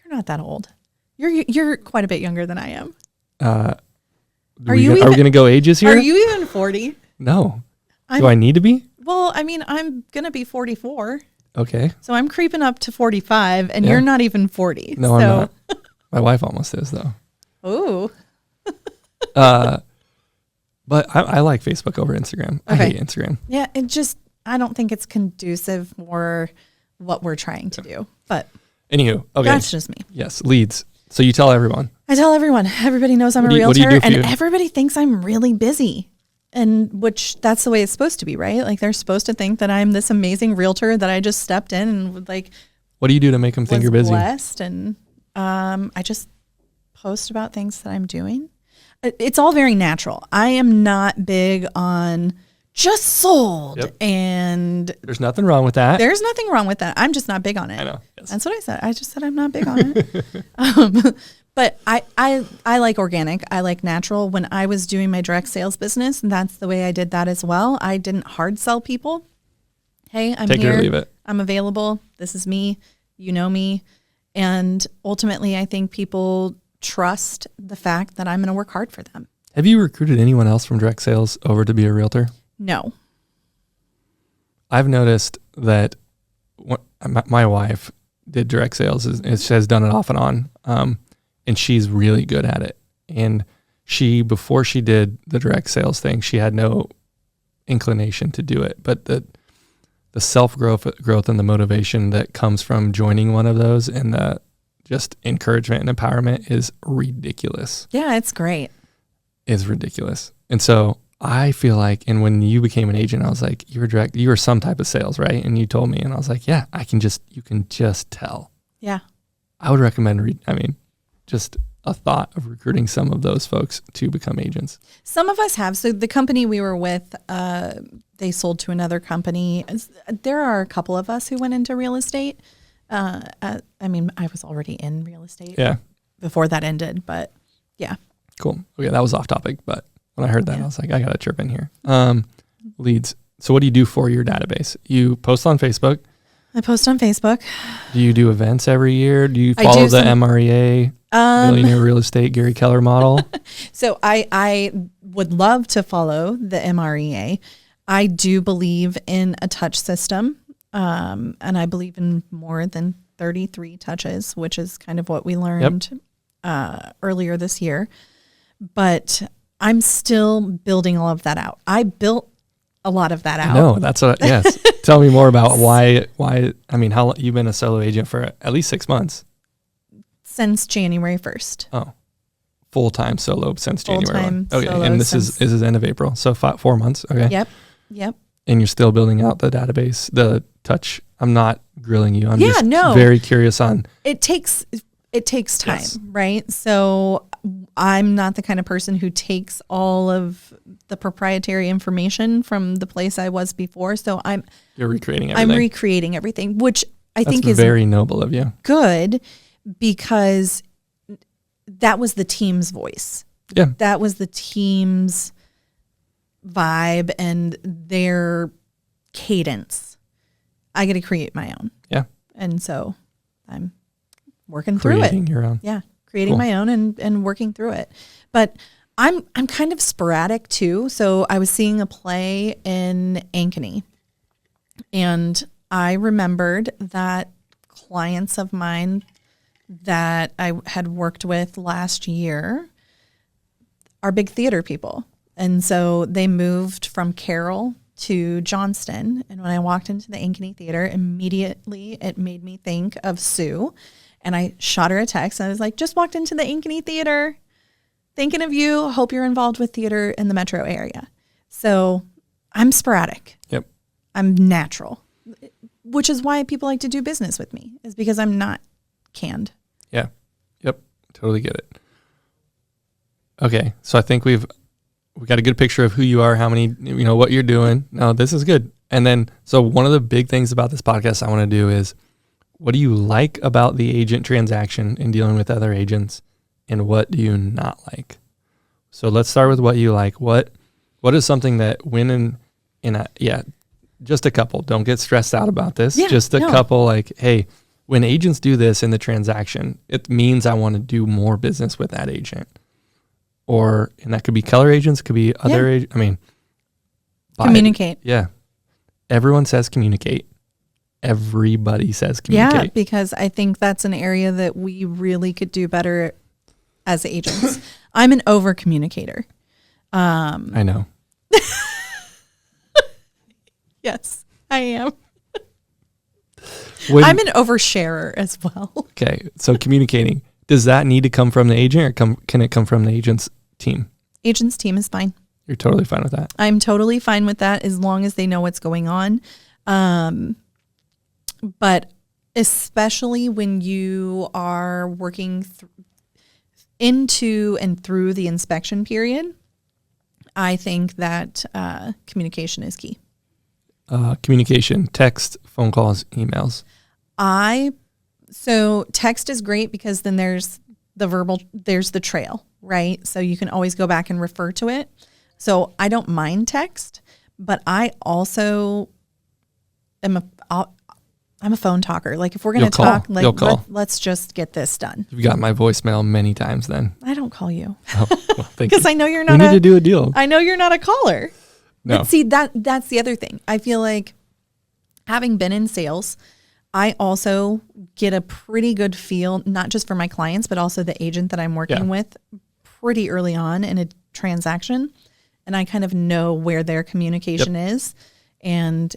S2: not that old. You're quite a bit younger than I am.
S1: Are
S2: you
S1: we
S2: even-
S1: going to go ages here?
S2: Are you even 40?
S1: No.
S2: I'm-
S1: Do I need to be?
S2: Well, I mean, I'm going to be 44.
S1: Okay.
S2: So I'm creeping up to 45 and
S1: Yeah.
S2: you're not even 40.
S1: No, I'm not. My wife almost is, though.
S2: Ooh.
S1: But I like Facebook over Instagram. I
S2: Okay.
S1: hate Instagram.
S2: Yeah, I don't think it's conducive for what we're trying to do. But
S1: Anywho, okay.
S2: that's just me.
S1: Yes, leads. So you tell everyone.
S2: I tell everyone. Everybody knows I'm a
S1: What do you
S2: realtor,
S1: do for
S2: and
S1: you?
S2: everybody thinks I'm really busy. And which that's the way it's supposed to be, right? Like they're supposed to think that I'm this amazing realtor that I just stepped in and would like
S1: What do you do to make them think you're busy?
S2: Blessed, and I just post about things that I'm doing. It's all very natural. I am not big on just sold.
S1: Yep.
S2: And
S1: there's nothing wrong with that.
S2: There's nothing wrong with that. I'm just not big on it.
S1: I know. Yes.
S2: That's what I said. I just said I'm not big on it. But I like organic. I like natural. When I was doing my direct sales business, that's the way I did that as well. I didn't hard sell people. Hey, I'm
S1: Take
S2: here.
S1: it or leave it.
S2: I'm available. This is me. You know me. And ultimately, I think people trust the fact that I'm going to work hard for them.
S1: Have you recruited anyone else from direct sales over to be a realtor?
S2: No.
S1: I've noticed that my wife did direct sales, has done it off and on, and she's really good at it. And before she did the direct sales thing, she had no inclination to do it. But the self-growth and the motivation that comes from joining one of those and the just encouragement and empowerment is ridiculous.
S2: Yeah, it's great.
S1: It's ridiculous. And so I feel like, and when you became an agent, I was like, you were some type of sales, right? And you told me, and I was like, yeah, you can just tell.
S2: Yeah.
S1: I would recommend, just a thought of recruiting some of those folks to become agents.
S2: Some of us have. So the company we were with, they sold to another company. There are a couple of us who went into real estate. I was already in real estate before that ended, but yeah.
S1: Cool. Okay, that was off topic, but when I heard that, I was like, I got to chirp in here. Leads. So what do you do for your database? You post on Facebook.
S2: I post on Facebook.
S1: Do you do events every year? Do you follow the MREA, Millionaire Real Estate Gary Keller model?
S2: So I would love to follow the MREA. I do believe in a touch system, and I believe in more than 33 touches, which is kind of what we learned earlier this year. But I'm still building all of that out. I built a lot of that out.
S1: No, that's what. Yes. Tell me more about why. I mean, how you've been a solo agent for at least 6 months
S2: since January 1st.
S1: Oh, full time solo since January 1. Okay,
S2: solo
S1: and this is end of April, so 4 months. Okay.
S2: Yep.
S1: And you're still building out the database, the touch. I'm not grilling you. I'm just
S2: no.
S1: very curious on.
S2: It takes time, right? So I'm not the kind of person who takes all of the proprietary information from the place I was before. So
S1: You're recreating everything.
S2: I'm recreating everything, which I think is
S1: very noble of you.
S2: Good, because that was the team's voice.
S1: Yeah.
S2: That was the team's vibe and their cadence. I get to create my own.
S1: Yeah.
S2: And so I'm working through it.
S1: Creating your own.
S2: Yeah. Creating my own and working through it. But I'm kind of sporadic too. So I was seeing a play in Ankeny, and I remembered that clients of mine that I had worked with last year are big theater people. And so they moved from Carroll to Johnston. And when I walked into the Ankeny Theater, immediately it made me think of Sue. And I shot her a text. And I was like, just walked into the Ankeny Theater. Thinking of you. Hope you're involved with theater in the metro area. So I'm sporadic.
S1: Yep.
S2: I'm natural, which is why people like to do business with me, is because I'm not canned.
S1: Yeah. Yep. Totally get it. Okay. So I think we got a good picture of who you are, how many, what you're doing. No, this is good. And then, so one of the big things about this podcast I want to do is, what do you like about the agent transaction and dealing with other agents, and what do you not like? So let's start with what you like. What is something that just a couple, don't get stressed out about this.
S2: Yeah,
S1: just a couple, like, hey, when agents do this in the transaction, it means I want to do more business with that agent. And that could be Keller agents, could be other agents. I mean,
S2: communicate.
S1: Yeah. Everyone says communicate. Everybody says communicate.
S2: Yeah, because I think that's an area that we really could do better as agents. I'm an over communicator.
S1: I know.
S2: Yes, I am. I'm an oversharer as well.
S1: Okay, so communicating. Does that need to come from the agent, or can it come from the agent's team?
S2: Agent's team is fine.
S1: You're totally fine with that?
S2: I'm totally fine with that as long as they know what's going on. But especially when you are working into and through the inspection period. I think that communication is key.
S1: Communication, text, phone calls, emails.
S2: So text is great because then there's the trail, right? So you can always go back and refer to it. So I don't mind text, but I also I'm a phone talker. Like if we're going to talk, like let's just get this done.
S1: You've got my voicemail many times then.
S2: I don't call you.
S1: Oh, well, thank you.
S2: Because I know you're not
S1: we need to do a deal.
S2: I know you're not a caller.
S1: No.
S2: But see, that's the other thing. I feel like having been in sales, I also get a pretty good feel, not just for my clients, but also the agent that I'm working with pretty early on in a transaction. And I kind of know where their communication is. And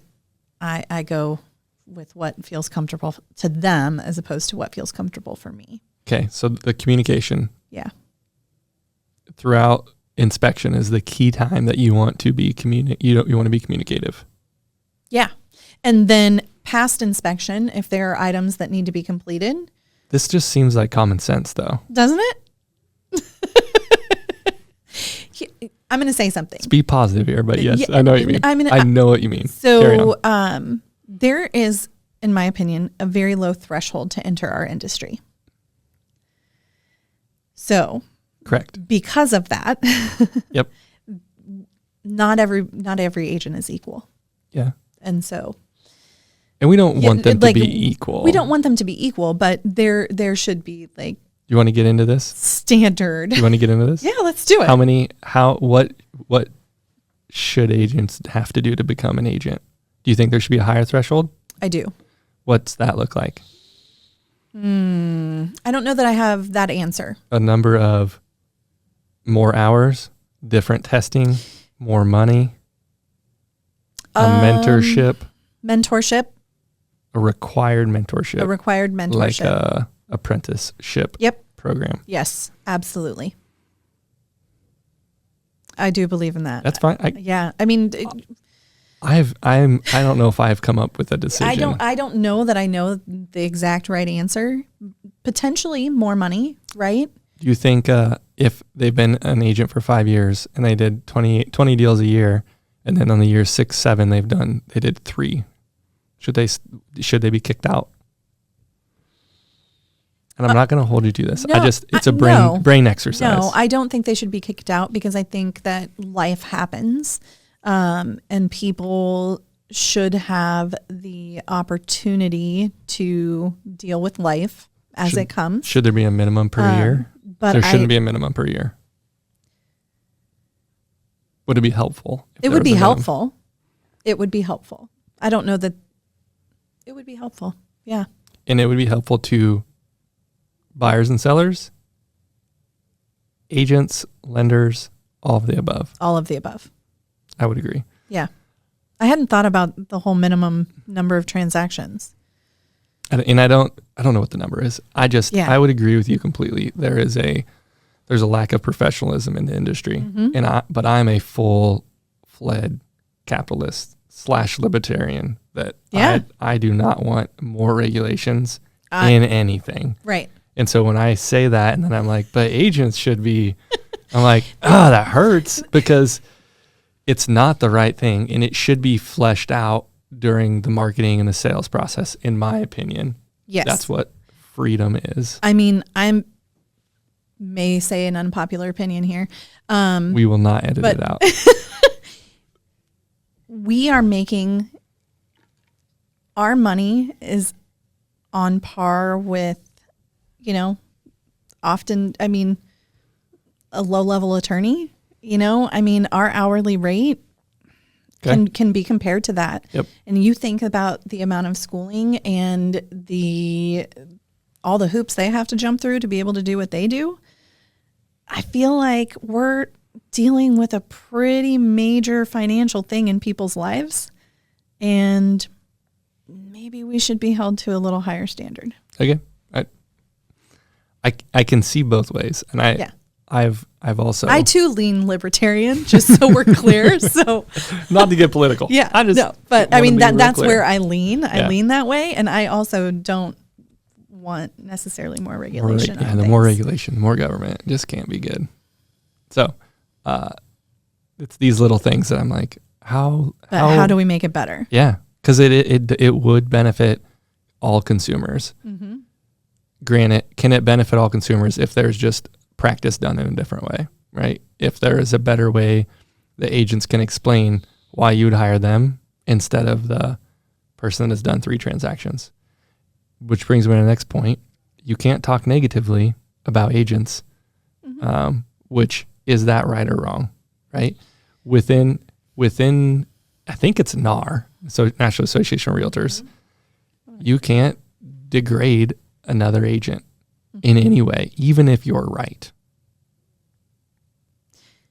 S2: I go with what feels comfortable to them as opposed to what feels comfortable for me.
S1: Okay. So the communication.
S2: Yeah.
S1: Throughout inspection is the key time that you want to be you want to be communicative. Yeah.
S2: And then past inspection, if there are items that need to be completed.
S1: This just seems like common sense though.
S2: Doesn't it? I'm going to say something.
S1: Let's be positive here, but yes, I know what you mean. I know what you mean.
S2: So there is, in my opinion, a very low threshold to enter our industry. So
S1: correct.
S2: Because of that,
S1: yep.
S2: Not every agent is equal.
S1: Yeah.
S2: And so.
S1: And we don't want them to be equal.
S2: We don't want them to be equal, but there should be like.
S1: You want to get into this?
S2: Standard.
S1: You want to get into this?
S2: Yeah, let's do it.
S1: What should agents have to do to become an agent? Do you think there should be a higher threshold?
S2: I do.
S1: What's that look like?
S2: I don't know that I have that answer.
S1: A number of more hours, different testing, more money, a mentorship.
S2: Mentorship.
S1: A required mentorship. Like a apprenticeship program.
S2: Yes, absolutely. I do believe in that.
S1: That's fine.
S2: I mean,
S1: I don't know if I've come up with a decision.
S2: I don't know that I know the exact right answer. Potentially more money, right?
S1: Do you think if they've been an agent for 5 years and they did 20 deals a year, and then on the year 6, 7 they did 3, should they be kicked out? And I'm not going to hold you to this.
S2: No,
S1: it's a brain exercise.
S2: No, I don't think they should be kicked out because I think that life happens, and people should have the opportunity to deal with life as it comes.
S1: Should there be a minimum per year? But there shouldn't be a minimum per year. Would it be helpful?
S2: It would be helpful. It would be helpful. I don't know that it would be helpful. Yeah.
S1: And it would be helpful to buyers and sellers, agents, lenders, all of the above.
S2: All of the above.
S1: I would agree.
S2: Yeah. I hadn't thought about the whole minimum number of transactions.
S1: And I don't know what the number is. I would agree with you completely. There's a lack of professionalism in the industry. Mm-hmm. But I'm a full-fledged capitalist / libertarian that I do not want more regulations in anything.
S2: Right.
S1: And so when I say that, and then I'm like, but agents should be, I'm like, that hurts because it's not the right thing. And it should be fleshed out during the marketing and the sales process, in my opinion.
S2: Yes.
S1: That's what freedom is.
S2: I mean, I may say an unpopular opinion here.
S1: We will not edit it out.
S2: We are making, our money is on par with, often, a low-level attorney, our hourly rate can be compared to that.
S1: Yep.
S2: And you think about the amount of schooling and all the hoops they have to jump through to be able to do what they do. I feel like we're dealing with a pretty major financial thing in people's lives, and maybe we should be held to a little higher standard.
S1: Okay. I can see both ways, and I've also
S2: I too lean libertarian, just so we're clear. So
S1: not to get political.
S2: Yeah,
S1: I just
S2: no, but I mean that's
S1: clear.
S2: where I lean. I
S1: Yeah.
S2: lean that way, and I also don't want necessarily more regulation.
S1: The more regulation, the more government, it just can't be good. So, it's these little things that I'm like, how
S2: do we make it better?
S1: Yeah, because it would benefit all consumers.
S2: Mm-hmm.
S1: Granted, can it benefit all consumers if there's just practice done in a different way, right? If there is a better way, the agents can explain why you would hire them instead of the person that has done 3 transactions. Which brings me to the next point. You can't talk negatively about agents,
S2: Mm-hmm.
S1: which is that right or wrong, right? Within, I think it's NAR, so National Association of Realtors, you can't degrade another agent in any way, even if you're right.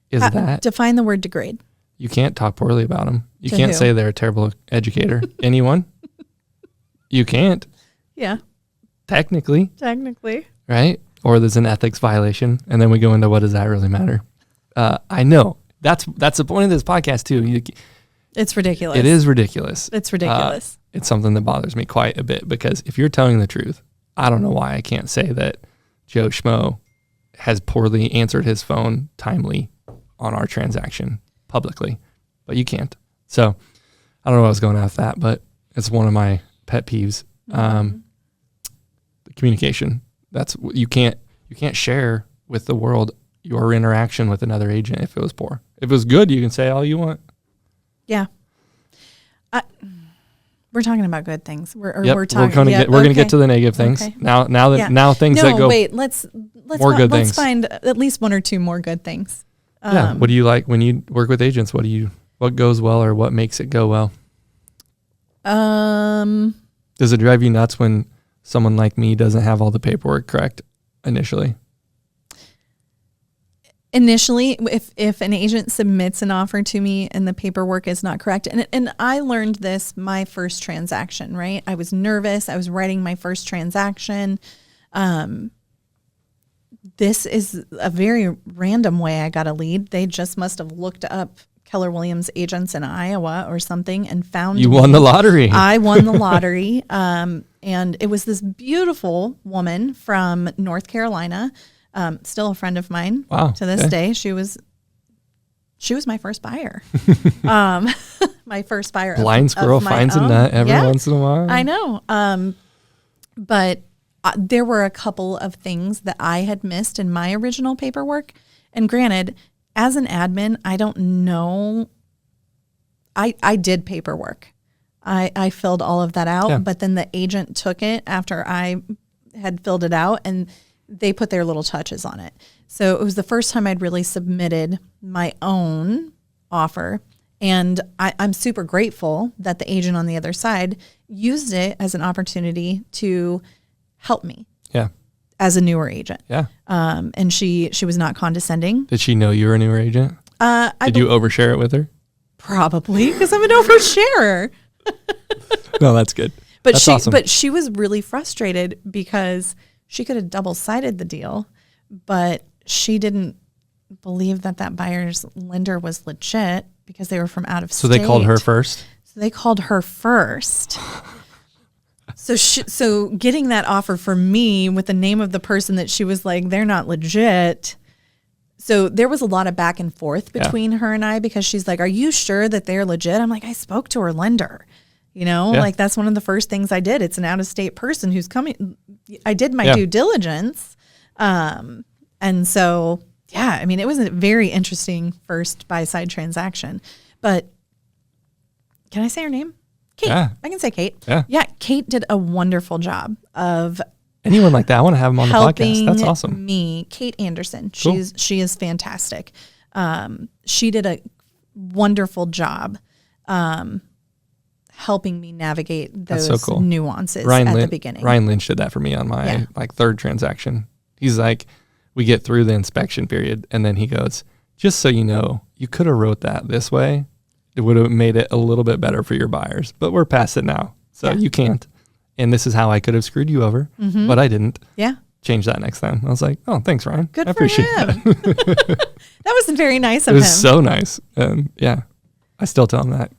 S2: Define the word degrade?
S1: You can't talk poorly about them. You
S2: To
S1: can't
S2: who?
S1: say they're a terrible educator. Anyone? You can't,
S2: Yeah,
S1: technically,
S2: right?
S1: Or there's an ethics violation, and then we go into what does that really matter? I know that's the point of this podcast too.
S2: It's ridiculous.
S1: It is ridiculous.
S2: It's ridiculous.
S1: It's something that bothers me quite a bit because if you're telling the truth, I don't know why I can't say that Joe Schmo has poorly answered his phone timely on our transaction publicly, but you can't. So I don't know what I was going with that, but it's one of my pet peeves. The communication. That's you can't share with the world your interaction with another agent if it was poor. If it was good, you can say all you want.
S2: Yeah. We're talking about good things. We're
S1: going to get to the negative things.
S2: Okay.
S1: Now things that go.
S2: No, wait. Let's
S1: good
S2: let's
S1: things.
S2: find at least 1 or 2 more good things.
S1: What do you like when you work with agents? What goes well or what makes it go well? Does it drive you nuts when someone like me doesn't have all the paperwork correct initially?
S2: Initially, if an agent submits an offer to me and the paperwork is not correct, and I learned this my first transaction, right? I was nervous. I was writing my first transaction. This is a very random way I got a lead. They just must have looked up Keller Williams agents in Iowa or something and found
S1: You won the lottery.
S2: I won the lottery. And it was this beautiful woman from North Carolina. Still a friend of mine to this day. She was my first buyer. My first buyer.
S1: Blind squirrel finds a nut every once in a while.
S2: I know. But there were a couple of things that I had missed in my original paperwork. And granted, as an admin, I don't know. I did paperwork. I filled all of that out, but then the agent took it after I had filled it out and they put their little touches on it. So it was the first time I'd really submitted my own offer. And I'm super grateful that the agent on the other side used it as an opportunity to help me.
S1: Yeah.
S2: As a newer agent.
S1: Yeah.
S2: And she was not condescending.
S1: Did she know you were a newer agent? Did you overshare it with her?
S2: Probably, because I'm an oversharer.
S1: No, that's good.
S2: That's
S1: awesome.
S2: But she was really frustrated because she could have double-sided the deal, but she didn't believe that buyer's lender was legit because they were from out of state.
S1: So they called her first?
S2: So they called her first. So getting that offer for me with the name of the person that she was like, they're not legit. So there was a lot of back and forth between her and I because she's like, are you sure that they're legit? I'm like, I spoke to her lender. Like that's one of the first things I did. It's an out-of-state person who's coming. I did my due diligence. And so, it was a very interesting first buy-side transaction. But can I say her name? Kate.
S1: Yeah.
S2: I can say Kate.
S1: Yeah.
S2: Kate did a wonderful job of
S1: anyone like that. I want to have them on the podcast. That's awesome.
S2: Me, Kate Anderson.
S1: Cool.
S2: She is fantastic. She did a wonderful job helping me navigate those nuances at the beginning.
S1: Ryan Lynch did that for me on my third transaction. He's like, we get through the inspection period, and then he goes, just so you know, you could have wrote that this way. It would have made it a little bit better for your buyers, but we're past it now. So you can't. And this is how I could have screwed you over, but I didn't.
S2: Yeah.
S1: change that next time. I was like, oh, thanks, Ryan.
S2: Good
S1: I
S2: for
S1: appreciate
S2: him.
S1: that.
S2: That was very nice
S1: It
S2: of him.
S1: was so nice. Yeah. I still tell him that.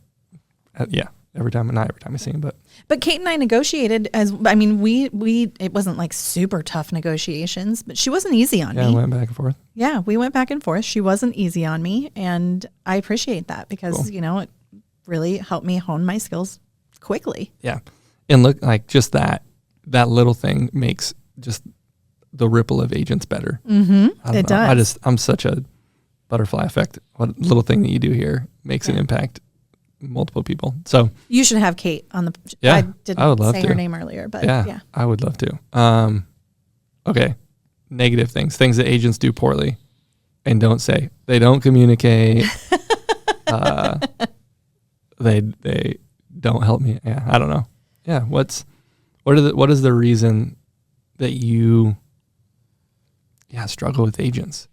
S1: Every time, not every time I see him,
S2: But Kate and I negotiated we it wasn't like super tough negotiations, but she wasn't easy on
S1: yeah,
S2: me.
S1: I went back and forth.
S2: Yeah, we went back and forth. She wasn't easy on me, and I appreciate that because,
S1: Cool.
S2: it really helped me hone my skills quickly.
S1: Yeah. And look, like just that little thing makes just the ripple of agents better.
S2: Mm-hmm. It does.
S1: I'm such a butterfly effect. What little thing that you do here makes an impact multiple people. So
S2: You should have Kate on the.
S1: Yeah,
S2: I didn't
S1: I would love
S2: say
S1: to.
S2: her name earlier, but
S1: yeah, I would love to. Okay. Negative things that agents do poorly and don't say. They don't communicate. They don't help me. Yeah, I don't know. Yeah, what is the reason that you struggle with agents?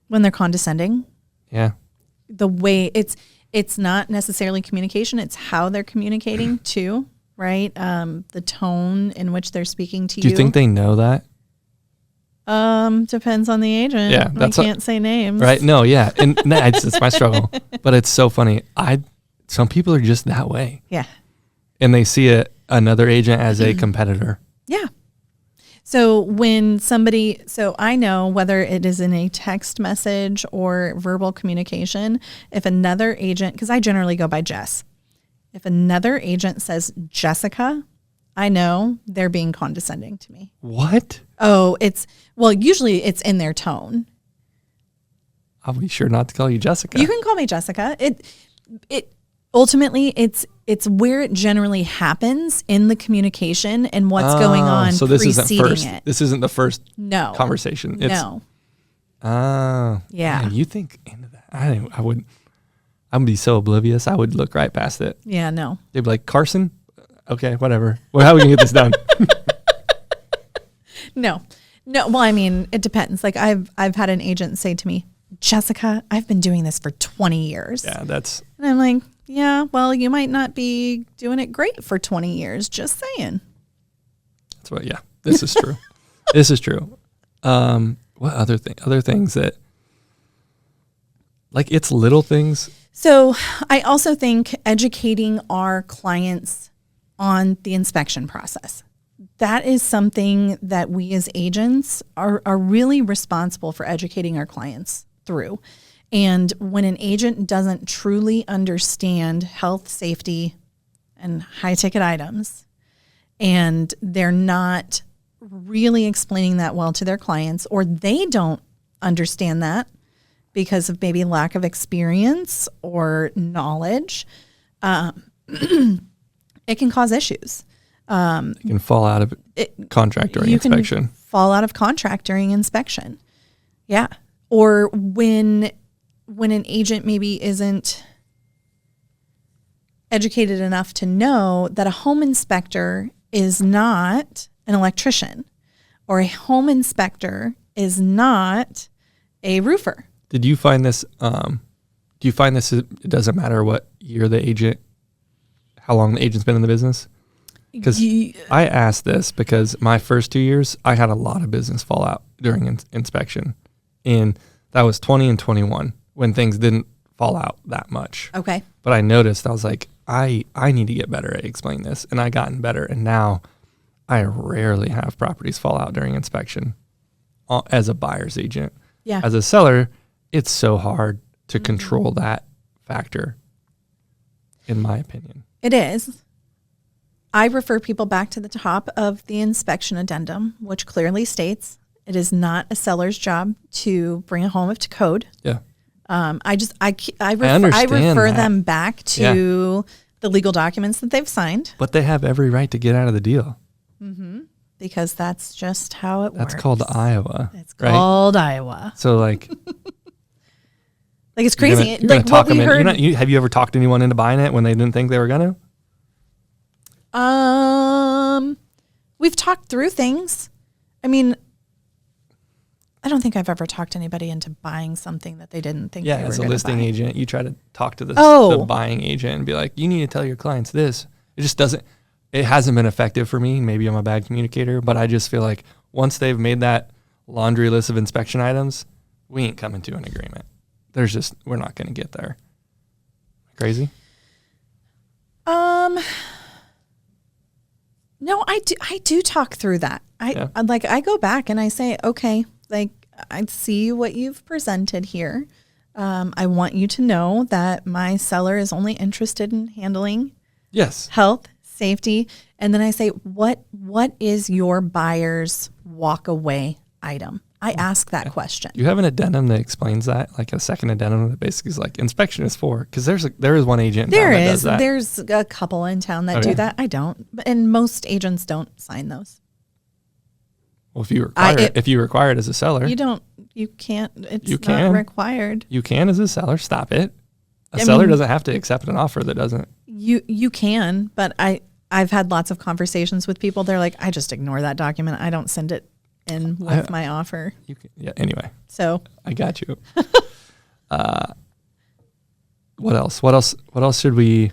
S2: When they're condescending,
S1: Yeah.
S2: the way it's not necessarily communication; it's how they're communicating too, right? The tone in which they're speaking to you.
S1: Do you think they know that?
S2: Depends on the agent.
S1: Yeah,
S2: I can't say names.
S1: Right? No, yeah. And it's my struggle. But it's so funny. Some people are just that way.
S2: Yeah.
S1: And they see another agent as a competitor.
S2: Yeah. So so I know whether it is in a text message or verbal communication, if another agent, because I generally go by Jess, if another agent says Jessica, I know they're being condescending to me.
S1: What?
S2: Oh, usually it's in their tone.
S1: I'll be sure not to call you Jessica.
S2: You can call me Jessica. It ultimately it's where it generally happens in the communication and what's going on.
S1: So this isn't first.
S2: It.
S1: This isn't the first
S2: No
S1: conversation.
S2: No.
S1: Oh.
S2: Yeah.
S1: Man, you think into that? I would be so oblivious. I would look right past it.
S2: Yeah. No.
S1: They'd be like, Carson. Okay, whatever. Well, how are we gonna get this done?
S2: No. Well, I mean, it depends. Like I've had an agent say to me, Jessica, I've been doing this for 20 years.
S1: Yeah, that's.
S2: And I'm like, yeah, well, you might not be doing it great for 20 years. Just saying.
S1: That's what. Yeah, this is true. This is true. What other things that, like, it's little things.
S2: So I also think educating our clients on the inspection process. That is something that we as agents are really responsible for educating our clients through. And when an agent doesn't truly understand health, safety, and high-ticket items, and they're not really explaining that well to their clients, or they don't understand that because of maybe lack of experience or knowledge, it can cause issues.
S1: It can fall out of contract during inspection.
S2: Can fall out of contract during inspection. Yeah. Or when an agent maybe isn't educated enough to know that a home inspector is not an electrician, or a home inspector is not a roofer.
S1: Did you find this? Do you find this? It doesn't matter what year the agent, how long the agent's been in the business. Because I asked this because my first 2 years, I had a lot of business fallout during inspection, and that was 20 and 21 when things didn't fall out that much.
S2: Okay.
S1: But I noticed, I was like, I need to get better at explaining this, and I gotten better, and now I rarely have properties fall out during inspection as a buyer's agent.
S2: Yeah.
S1: As a seller, it's so hard to control that factor, in my opinion.
S2: It is. I refer people back to the top of the inspection addendum, which clearly states it is not a seller's job to bring a home up to code.
S1: Yeah.
S2: I
S1: understand
S2: refer
S1: that.
S2: them back to the legal documents that they've signed.
S1: But they have every right to get out of the deal.
S2: Mm-hmm. Because that's just how it works.
S1: That's called Iowa.
S2: It's called Iowa.
S1: So like,
S2: like it's crazy.
S1: You're gonna talk them in. Have you ever talked anyone into buying it when they didn't think they were gonna?
S2: We've talked through things. I mean, I don't think I've ever talked anybody into buying something that they didn't think they were going to buy.
S1: Yeah, as a listing agent, you try to talk to the buying agent and be like, you need to tell your clients this. It just doesn't, it hasn't been effective for me. Maybe I'm a bad communicator, but I just feel like once they've made that laundry list of inspection items, we ain't coming to an agreement. We're not going to get there. Crazy?
S2: No, I do talk through that. I go back and I say, okay, like I see what you've presented here. I want you to know that my seller is only interested in handling health, safety. And then I say, what is your buyer's walk away item? I ask that question.
S1: Do you have an addendum that explains that? Like a second addendum that basically is like inspection is for? Because there is one agent in town that does that.
S2: There's a couple in town that do that. I don't. And most agents don't sign those.
S1: Well, if you require it as a seller.
S2: You can't. It's not required.
S1: You can as a seller. Stop it. A seller doesn't have to accept an offer that doesn't.
S2: You can, but I've had lots of conversations with people. They're like, I just ignore that document. I don't send it in with my offer.
S1: Anyway.
S2: So
S1: I got you. What else? What else should we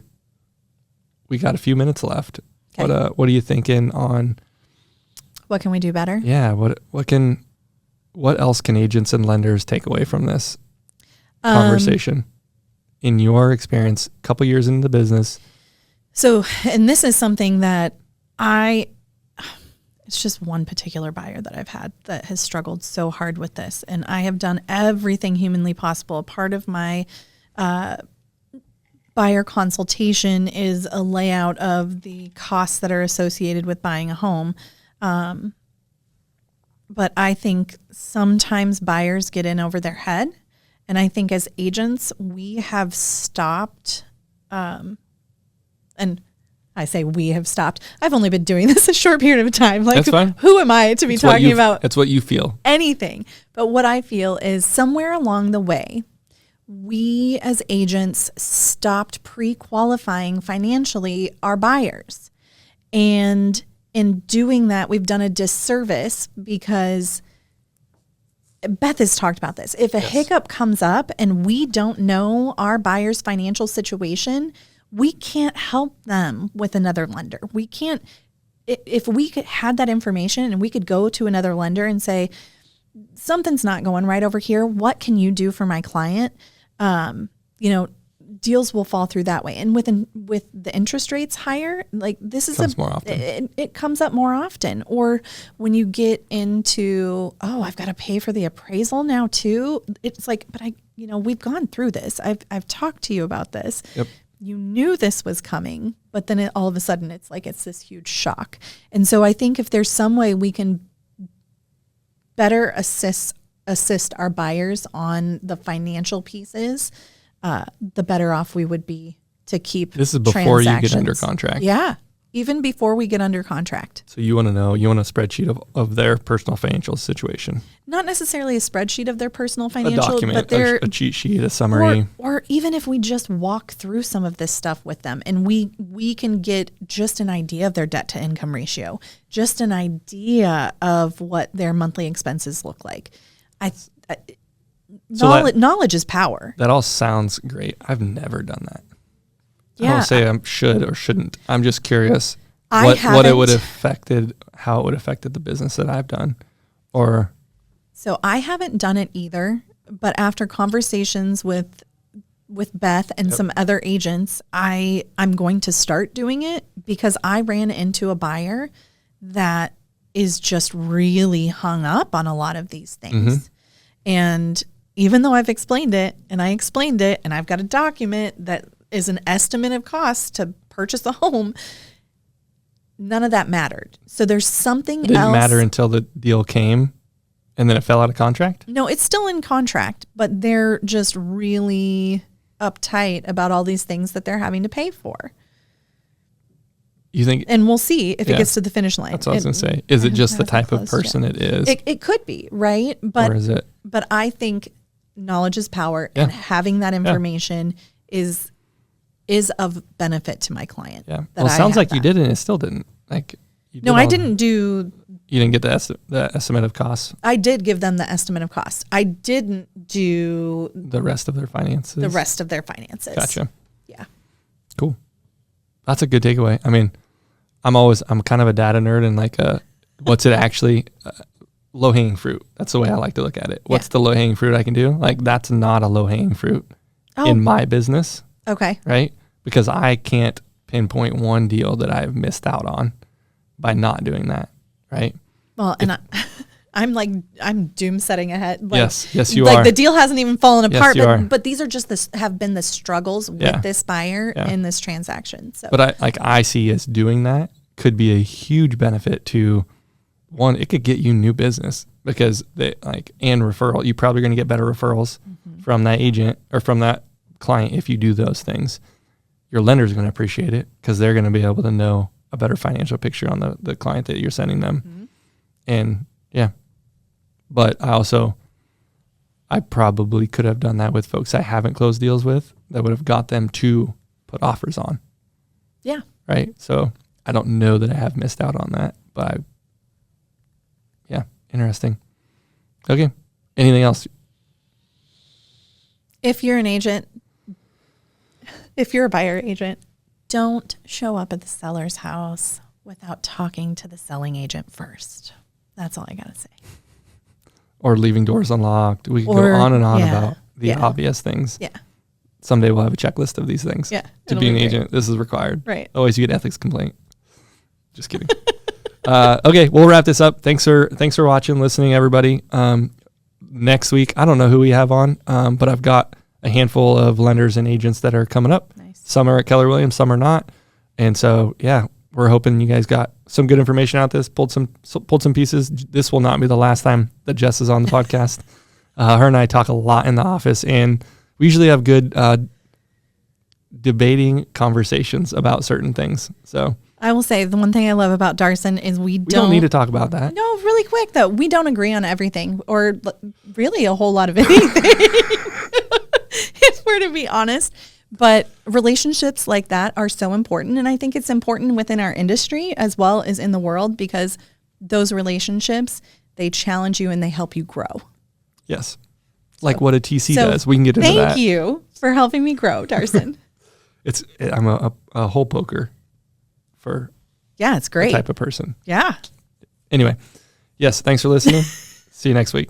S1: got a few minutes left. Okay. What are you thinking on
S2: what can we do better?
S1: Yeah. What else can agents and lenders take away from this conversation? In your experience, a couple years into the business.
S2: So, and this is something that it's just one particular buyer that I've had that has struggled so hard with this. And I have done everything humanly possible. Part of my buyer consultation is a layout of the costs that are associated with buying a home. But I think sometimes buyers get in over their head. And I think as agents, we have stopped, and I say we have stopped. I've only been doing this a short period of time. Like,
S1: that's fine.
S2: Who am I to be talking about?
S1: That's what you feel.
S2: Anything. But what I feel is somewhere along the way, we as agents stopped pre-qualifying financially our buyers. And in doing that, we've done a disservice because Beth has talked about this. If a hiccup comes up and we don't know our buyer's financial situation, we can't help them with another lender. We can't, if we had that information and we could go to another lender and say, something's not going right over here. What can you do for my client? Deals will fall through that way. And with the interest rates higher, like this is
S1: more often.
S2: It comes up more often. Or when you get into, I've got to pay for the appraisal now too. It's like, but we've gone through this. I've talked to you about this. Yep. You knew this was coming, but then all of a sudden it's like, it's this huge shock. And so I think if there's some way we can better assist our buyers on the financial pieces, the better off we would be to keep.
S1: This is before you get under contract.
S2: Yeah. Even before we get under contract.
S1: So you want a spreadsheet of their personal financial situation.
S2: Not necessarily a spreadsheet of their personal financial,
S1: a document,
S2: but
S1: a cheat sheet, a summary.
S2: Or even if we just walk through some of this stuff with them and we can get just an idea of their debt to income ratio, just an idea of what their monthly expenses look like. Knowledge is power.
S1: That all sounds great. I've never done that.
S2: Yeah.
S1: I don't say I should or shouldn't. I'm just curious how it would have affected the business that I've done.
S2: So I haven't done it either, but after conversations with Beth and some other agents, I'm going to start doing it because I ran into a buyer that is just really hung up on a lot of these things. Mm-hmm. And even though I've explained it and I've got a document that is an estimate of cost to purchase a home, none of that mattered. So there's something else. It didn't
S1: matter until the deal came and then it fell out of contract?
S2: No, it's still in contract, but they're just really uptight about all these things that they're having to pay for.
S1: You think?
S2: And we'll see if it gets to the finish line.
S1: That's what I was going to say. Is it just the type of person it is?
S2: It could be, right? But,
S1: or is it?
S2: But I think knowledge is power, and having that information is of benefit to my client.
S1: Yeah. Well, it sounds like you did and it still didn't.
S2: I didn't do.
S1: You didn't get the estimate of costs?
S2: I did give them the estimate of costs. I didn't do
S1: the rest of their finances.
S2: Gotcha. Yeah.
S1: Cool. That's a good takeaway. I mean, I'm kind of a data nerd and what's it actually, low hanging fruit. That's the way I like to look at it. What's
S2: Yeah.
S1: the low hanging fruit I can do? Like, that's not a low hanging fruit in my business,
S2: Okay.
S1: right? Because I can't pinpoint one deal that I've missed out on by not doing that, right?
S2: Well, and I'm doom setting ahead. Like,
S1: Yes, you
S2: like
S1: are.
S2: the deal hasn't even fallen apart,
S1: you are.
S2: but these are just have been the struggles with this buyer in this transaction. So,
S1: But I see as doing that could be a huge benefit to one. It could get you new business because and referral. You're probably going to get better referrals from that agent or from that client if you do those things. Your lender's going to appreciate it because they're going to be able to know a better financial picture on the client that you're sending them. And yeah, but I probably could have done that with folks I haven't closed deals with that would have got them to put offers on.
S2: yeah.
S1: Right. So I don't know that I have missed out on that, but interesting. Okay. Anything else?
S2: If you're an agent, if you're a buyer agent, don't show up at the seller's house without talking to the selling agent first. That's all I got to say.
S1: Or leaving doors unlocked. We can go on and on about the obvious things.
S2: Yeah.
S1: Someday we'll have a checklist of these things.
S2: Yeah.
S1: To be an agent, this is required.
S2: Right.
S1: Otherwise, you get ethics complaint. Just kidding. Okay, we'll wrap this up. Thanks for watching, listening, everybody. Next week, I don't know who we have on, but I've got a handful of lenders and agents that are coming up.
S2: Nice.
S1: Some are at Keller Williams, some are not. And so, we're hoping you guys got some good information out of this, pulled some pieces. This will not be the last time that Jess is on the podcast. Her and I talk a lot in the office, and we usually have good debating conversations about certain things. So
S2: I will say the one thing I love about Darson is we
S1: don't need to talk about that.
S2: No, really quick though. We don't agree on everything or really a whole lot of anything, if we're to be honest. But relationships like that are so important. And I think it's important within our industry as well as in the world because those relationships, they challenge you and they help you grow.
S1: Yes. Like what a TC does. We can get into that.
S2: Thank you for helping me grow, Darson.
S1: I'm a hole poker for
S2: it's great.
S1: type of person.
S2: Yeah.
S1: Anyway, yes, thanks for listening. See you next week.